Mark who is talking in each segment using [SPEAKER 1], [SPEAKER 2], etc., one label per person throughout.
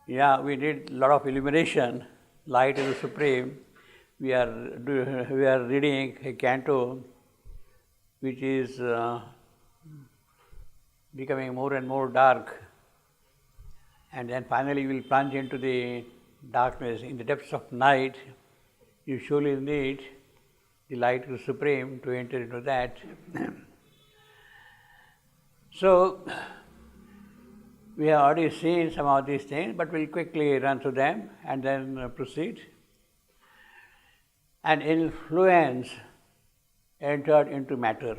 [SPEAKER 1] Yeah, we did a lot of illumination. Light is the supreme. We are reading a canto which is becoming more and more dark, and then finally we will plunge into the darkness. In the depths of night, you surely need the light is supreme to enter into that. So, we have already seen some of these things, but we'll quickly run through them and then proceed. An influence entered into matter.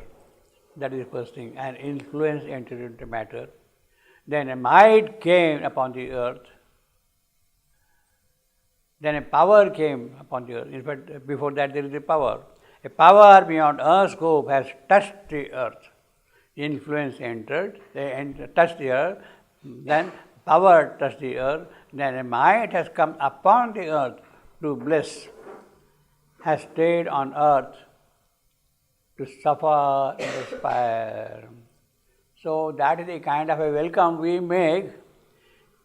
[SPEAKER 1] That is the first thing. An influence entered into matter. Then a might came upon the earth. Then a power came upon the earth. In fact, before that there is a power. A power beyond earth's scope has touched the earth. Influence entered, they touched the earth, then power touched the earth, then a might has come upon the earth to bless, has stayed on earth to suffer and aspire. So that is the kind of a welcome we make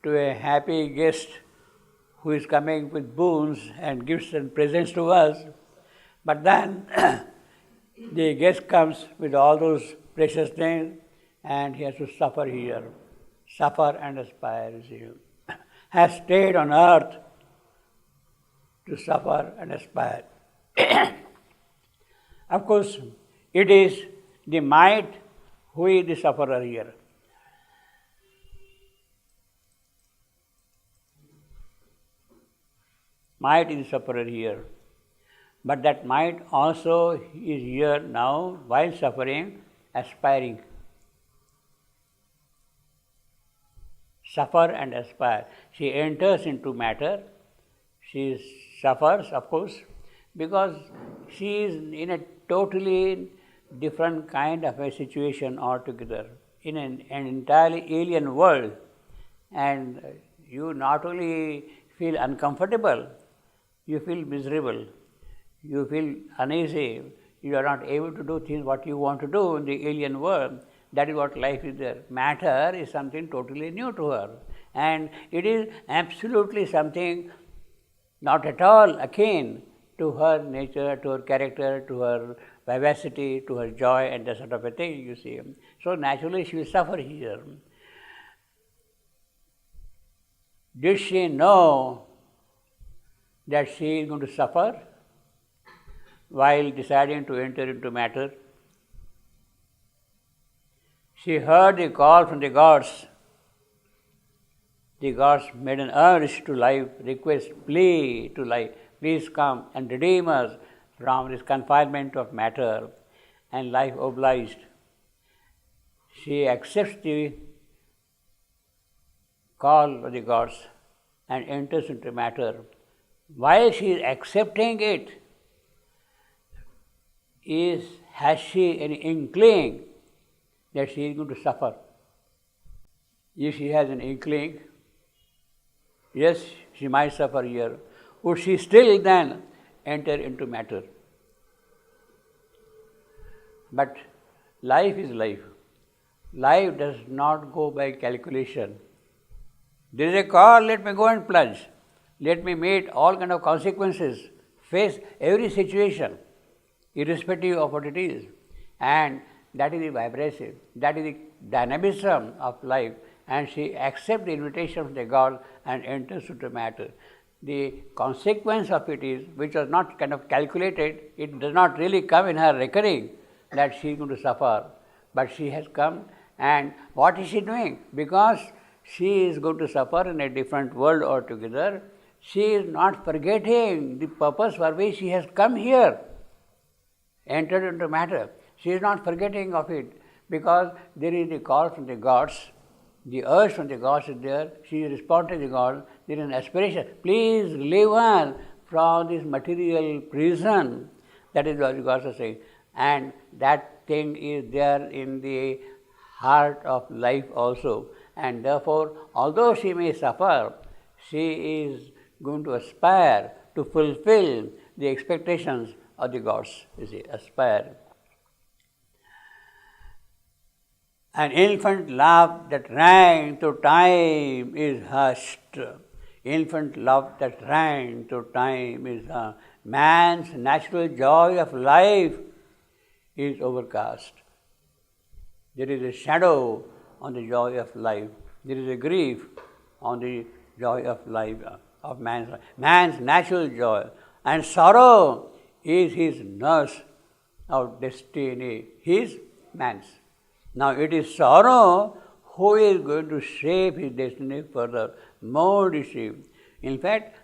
[SPEAKER 1] to a happy guest who is coming with boons and gifts and presents to us. But then the guest comes with all those precious things and he has to suffer here. Suffer and aspire, you see. Has stayed on earth to suffer and aspire. Of course, it is the might who is the sufferer here. Might is the sufferer here. But that might also is here now while suffering, aspiring. Suffer and aspire. She enters into matter. She suffers, of course, because she is in a totally different kind of a situation altogether, in an entirely alien world. And you not only feel uncomfortable, you feel miserable, you feel uneasy, you are not able to do things what you want to do in the alien world. That is what life is there. Matter is something totally new to her, and it is absolutely something not at all akin to her nature, to her character, to her vivacity, to her joy, and that sort of a thing, you see. So naturally she will suffer here. Did she know that she is going to suffer while deciding to enter into matter? She heard the call from the gods. The gods made an urge to life, request, plea to life. Please come and redeem us from this confinement of matter, and life obliged. She accepts the call of the gods and enters into matter. While she is accepting it, has she any inkling that she is going to suffer? If she has an inkling, yes, she might suffer here. Would she still then enter into matter? But life is life. Life does not go by calculation. There is a call, let me go and plunge. Let me meet all kind of consequences, face every situation, irrespective of what it is. And that is the vibration, that is the dynamism of life, and she accepts the invitation of the God and enters into matter. The consequence of it is, which was not kind of calculated, it does not really come in her reckoning that she is going to suffer, but she has come, and what is she doing? Because she is going to suffer in a different world altogether, she is not forgetting the purpose for which she has come here, entered into matter. She is not forgetting of it, because there is the call from the gods, the urge from the gods is there, she responds to the God, there is an aspiration, please relieve us from this material prison. That is what the gods are saying. And that thing is there in the heart of life also. And therefore, although she may suffer, she is going to aspire to fulfill the expectations of the gods, you see, aspire. An infant laugh that rang through time is hushed. infant love that ran through time is man's natural joy of life is overcast. There is a shadow on the joy of life. There is a grief on the joy of life, of man's life. Man's natural joy. And sorrow is his nurse of destiny. His, man's. Now it is sorrow who is going to shape his destiny further, more deceived. In fact,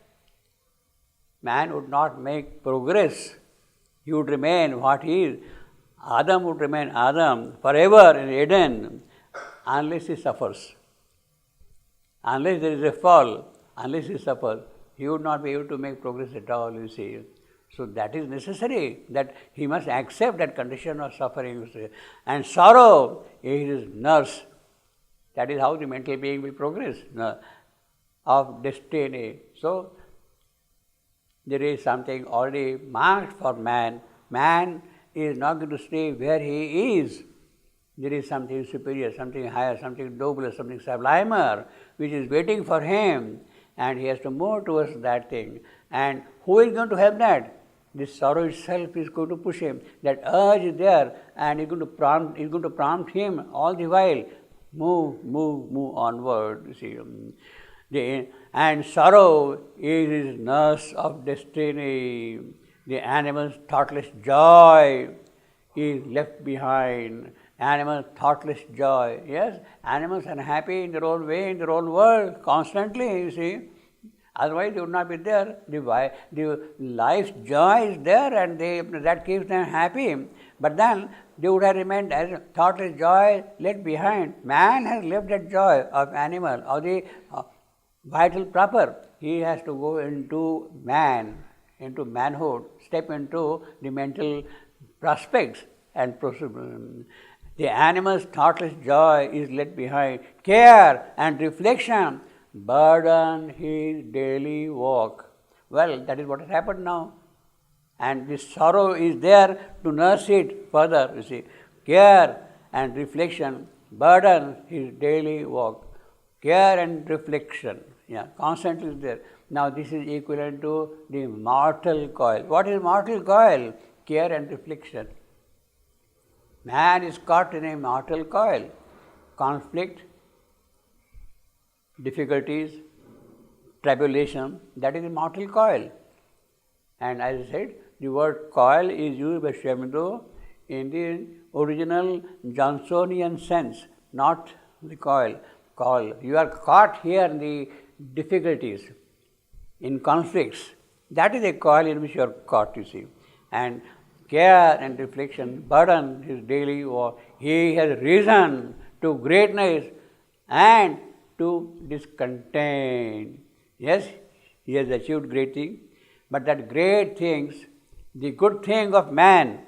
[SPEAKER 1] man would not make progress. He would remain what he is. Adam would remain Adam forever in Eden unless he suffers. Unless there is a fall, unless he suffers, he would not be able to make progress at all, you see. So that is necessary, that he must accept that condition of suffering. You see. And sorrow is his nurse. That is how the mental being will progress, of destiny. So there is something already marked for man. Man is not going to stay where he is. There is something superior, something higher, something nobler, something sublimer, which is waiting for him, and he has to move towards that thing. And who is going to help that? This sorrow itself is going to push him. That urge is there, and is going to prompt him all the while. Move onward. You see, and sorrow is his nurse of destiny. The animal's thoughtless joy is left behind. Animal thoughtless joy. Yes, animals are happy in their own way, in their own world, constantly, you see. Otherwise they would not be there. The life's joy is there, and that keeps them happy. But then they would have remained as thoughtless joy left behind. Man has left that joy of animal, of the vital proper. He has to go into man, into manhood, step into the mental prospects and the animal's thoughtless joy is left behind. Care and reflection burden his daily walk. Well, that is what has happened now. And this sorrow is there to nurse it further, you see. Care and reflection burden his daily walk. Care and reflection, constantly is there. Now this is equivalent to the mortal coil. What is mortal coil? Care and reflection. Man is caught in a mortal coil. Conflict, difficulties, tribulation, that is a mortal coil. And as I said, the word coil is used by Sri Aurobindo in the original Johnsonian sense, not the coil. You are caught here in the difficulties, in conflicts. That is a coil in which you are caught, you see. And care and reflection burden his daily walk. He has risen to greatness and to discontent. Yes, he has achieved great things, but that great things, the good thing of man,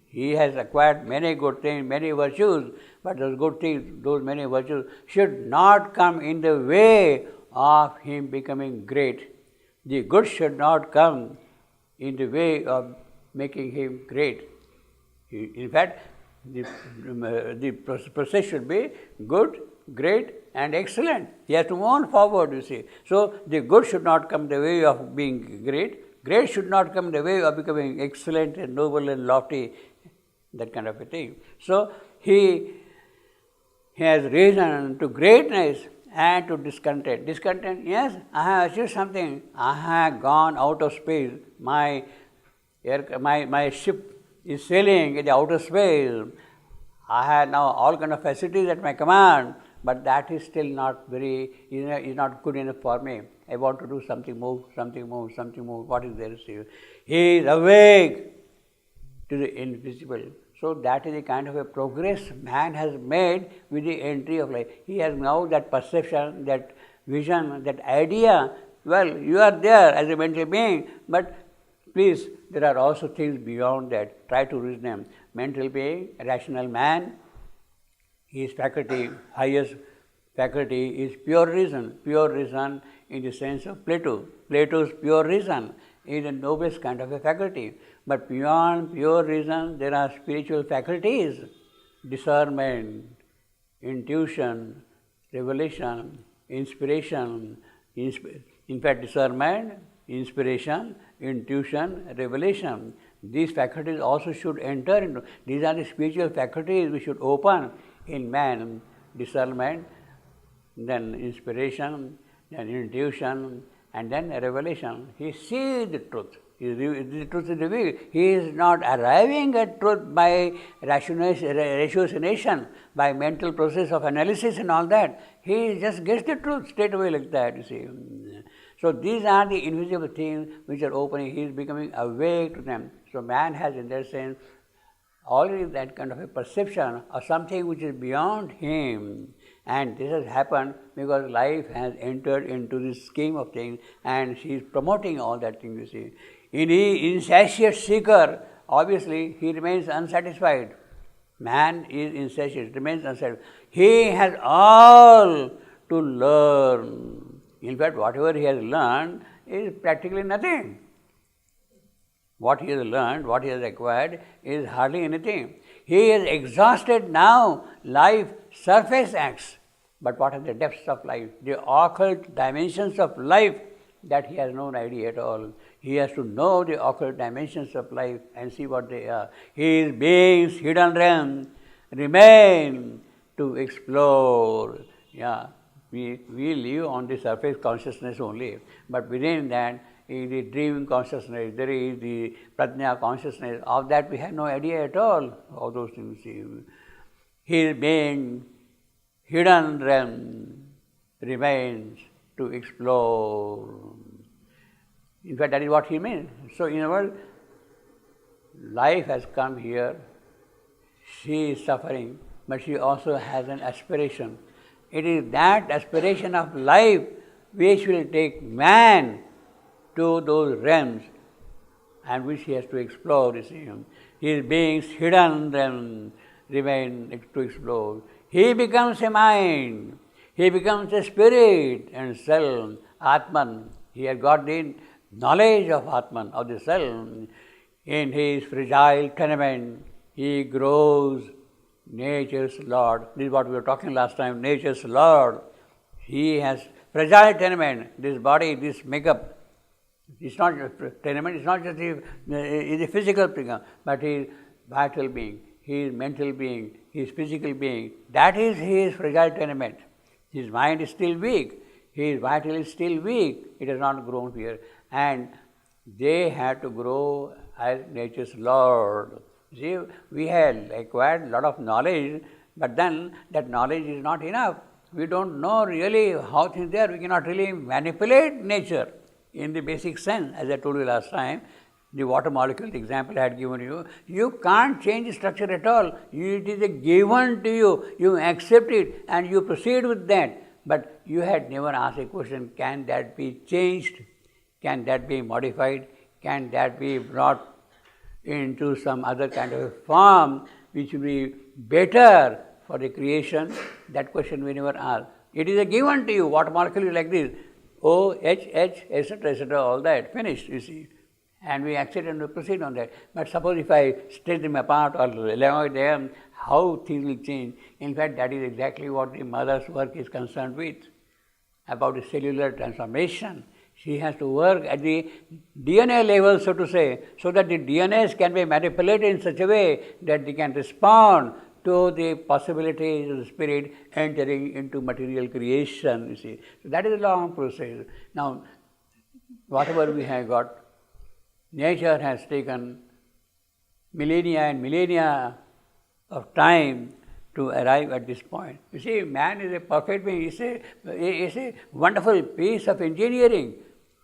[SPEAKER 1] he has acquired many good things, many virtues, but those good things, those many virtues should not come in the way of him becoming great. The good should not come in the way of making him great. In fact, the process should be good, great, and excellent. He has to move on forward, you see. So the good should not come the way of being great. Great should not come the way of becoming excellent and noble and lofty, that kind of a thing. So he has risen to greatness and to discontent. Discontent, yes, I have achieved something. I have gone out of space. My ship is sailing in the outer space. I have now all kind of facilities at my command, but that is still not is not good enough for me. I want to do something more. What is there? He is awake to the invisible. So that is the kind of a progress man has made with the entry of life. He has now that perception, that vision, that idea. Well, you are there as a mental being, but please, there are also things beyond that. Try to reason them. Mental being, rational man, his faculty, highest faculty is pure reason. Pure reason in the sense of Plato. Plato's pure reason is the noblest kind of a faculty. But beyond pure reason, there are spiritual faculties, discernment, intuition, revelation, inspiration, In fact, discernment, inspiration, intuition, revelation, these faculties also should enter into. These are the spiritual faculties we should open in man. Discernment, then inspiration, then intuition, and then revelation. He sees the truth. The truth is revealed. He is not arriving at truth by ratiocination, by mental process of analysis and all that. He just gets the truth straight away like that, you see. So these are the invisible things which are opening. He is becoming awake to them. So man has, in that sense, already that kind of a perception of something which is beyond him. And this has happened because life has entered into this scheme of things, and she is promoting all that thing, you see. In the insatiate seeker, obviously, he remains unsatisfied. Man is insatiate, remains unsatisfied. He has all to learn. In fact, whatever he has learned is practically nothing. What he has learned, what he has acquired is hardly anything. He is exhausted now. Life surface acts. But what are the depths of life? The occult dimensions of life that he has no idea at all. He has to know the occult dimensions of life and see what they are. His beings, hidden realms, remain to explore. Yeah, we live on the surface consciousness only, but within that is the dream consciousness, there is the prajna consciousness. Of that we have no idea at all, all those things. His being, hidden realm, remains to explore. In fact, that is what he means. So, in other words, life has come here, she is suffering, but she also has an aspiration. It is that aspiration of life which will take man to those realms and which he has to explore, you see. His beings hidden realms remain to explore. He becomes a mind, he becomes a spirit and self, Atman. He has got the knowledge of Atman, of the self. In his fragile tenement, he grows nature's Lord. This is what we were talking last time, nature's Lord. He has fragile tenement, this body, this makeup. It's not just tenement, it's not just a physical thing, but he is vital being, he is mental being, he is physical being. That is his fragile tenement. His mind is still weak, his vital is still weak, it has not grown here. And they had to grow as nature's Lord. See, we had acquired a lot of knowledge, but then that knowledge is not enough. We don't know really how things are. We cannot really manipulate nature in the basic sense. As I told you last time, the water molecule, the example I had given you, you can't change the structure at all. It is a given to you. You accept it and you proceed with that. But you had never asked a question, can that be changed? Can that be modified? Can that be brought into some other kind of a form which will be better for the creation? That question we never ask. It is a given to you. Water molecule is like this. O, H, etc., all that, finished, you see. And we accept and we proceed on that. But suppose if I spread them apart or allow them, how things will change. In fact, that is exactly what the mother's work is concerned with, about the cellular transformation. She has to work at the DNA level, so to say, so that the DNAs can be manipulated in such a way that they can respond to the possibilities of the spirit entering into material creation, you see. So that is a long process. Now, whatever we have got, nature has taken millennia and millennia of time to arrive at this point. You see, man is a perfect being. It's a wonderful piece of engineering.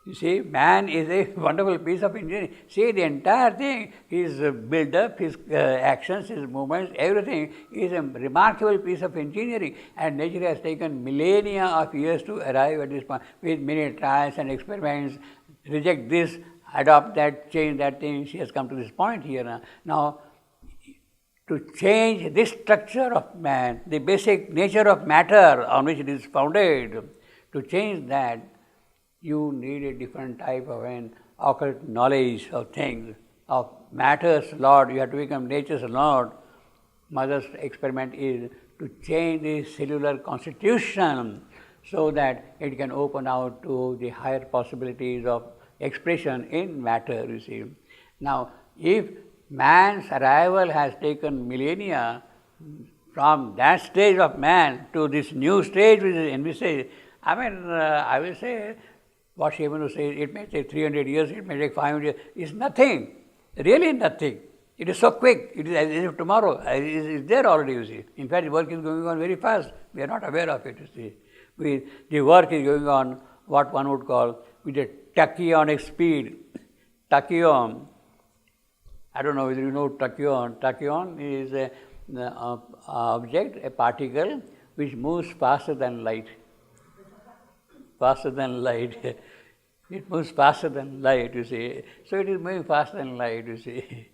[SPEAKER 1] You see, man is a wonderful piece of engineering. See, the entire thing, his build-up, his actions, his movements, everything is a remarkable piece of engineering. And nature has taken millennia of years to arrive at this point with many trials and experiments. Reject this, adopt that, change that thing. She has come to this point here. Now, to change this structure of man, the basic nature of matter on which it is founded, to change that, you need a different type of an occult knowledge of things, of matter's Lord. You have to become nature's Lord. Mother's experiment is to change the cellular constitution so that it can open out to the higher possibilities of expression in matter, you see. Now, if man's arrival has taken millennia, from that stage of man to this new stage which is envisaged, I will say, what Shimanu says, it may take 300 years, it may take 500 years, it's nothing, really nothing. It is so quick, it is as if tomorrow, it's there already, you see. In fact, the work is going on very fast, we are not aware of it, you see. The work is going on what one would call with a tachyonic speed. Tachyon, I don't know whether you know tachyon. Tachyon is an object, a particle which moves faster than light. Faster than light. It moves faster than light, you see. So it is moving faster than light, you see.